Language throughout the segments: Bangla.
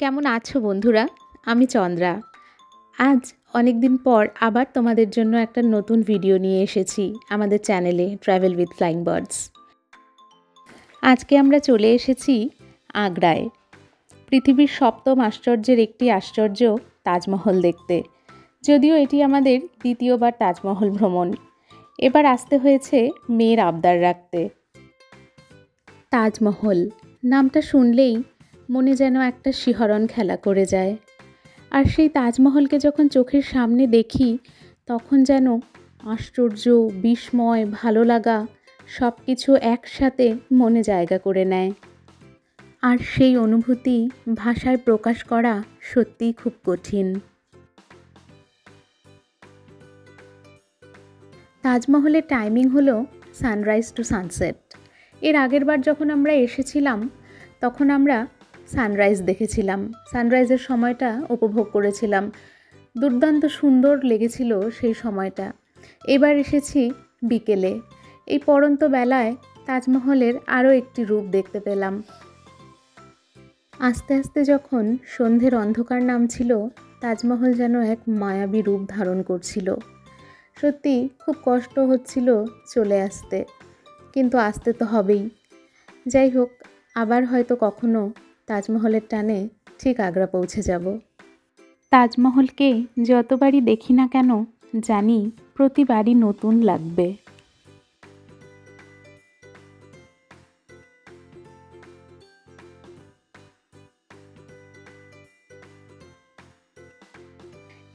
কেমন আছো বন্ধুরা? আমি চন্দ্রা। আজ অনেক দিন পর আবার তোমাদের জন্য একটা নতুন ভিডিও নিয়ে এসেছি আমাদের চ্যানেলে ট্রাভেল উইথ ফ্লাইং বার্ডস। আজকে আমরা চলে এসেছি আগ্রায়, পৃথিবীর সপ্তম আশ্চর্যের একটি আশ্চর্য তাজমহল দেখতে। যদিও এটি আমাদের দ্বিতীয়বার তাজমহল ভ্রমণ। এবার আসতে হয়েছে মেয়ের আবদার রাখতে। তাজমহল নামটা শুনলেই মনে যেন একটা শিহরণ খেলা করে যায়। আর সেই তাজমহলকে যখন চোখের সামনে দেখি তখন যেন আশ্চর্য, বিস্ময়, ভালো লাগা সব কিছু একসাথে মনে জায়গা করে নেয়। আর সেই অনুভূতি ভাষায় প্রকাশ করা সত্যিই খুব কঠিন। তাজমহলের টাইমিং হলো সানরাইজ টু সানসেট। এর আগের বার যখন আমরা এসেছিলাম তখন আমরা সানরাইজ দেখেছিলাম, সানরাইজের সময়টা উপভোগ করেছিলাম। দুর্দান্ত সুন্দর লেগেছিল সেই সময়টা। এবার এসেছি বিকেলে। এই পড়ন্ত বেলায় তাজমহলের আরও একটি রূপ দেখতে পেলাম। আস্তে আস্তে যখন সন্ধ্যের অন্ধকার নামছিল, তাজমহল যেন এক মায়াবী রূপ ধারণ করছিল। সত্যি খুব কষ্ট হচ্ছিল চলে আসতে, কিন্তু আসতে তো হবেই। যাই হোক, আবার হয়তো কখনো তাজমহলের টানে ঠিক আগ্রা পৌঁছে যাব। তাজমহলকে যতবারই দেখি না কেন জানি প্রতিবারই নতুন লাগবে।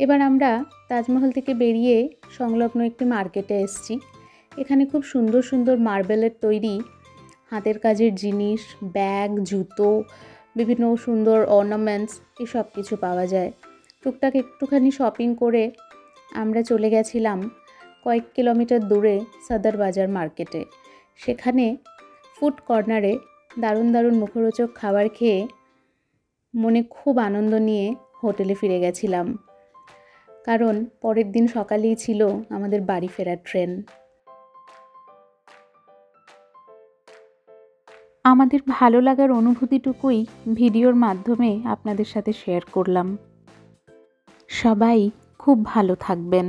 এবার আমরা তাজমহল থেকে বেরিয়ে সংলগ্ন একটি মার্কেটে এসেছি। এখানে খুব সুন্দর সুন্দর মার্বেলের তৈরি হাতের কাজের জিনিস, ব্যাগ, জুতো, বিভিন্ন সুন্দর অর্নামেন্টস এসব কিছু পাওয়া যায়। টুকটাক একটুখানি শপিং করে আমরা চলে গেছিলাম কয়েক কিলোমিটার দূরে সদর বাজার মার্কেটে। সেখানে ফুড কর্নারে দারুণ দারুণ মুখরোচক খাবার খেয়ে মনে খুব আনন্দ নিয়ে হোটেলে ফিরে গেছিলাম, কারণ পরের দিন সকালেই ছিল আমাদের বাড়ি ফেরার ট্রেন। আমাদের ভালো লাগার অনুভূতিটুকুই ভিডিওর মাধ্যমে আপনাদের সাথে শেয়ার করলাম। সবাই খুব ভালো থাকবেন।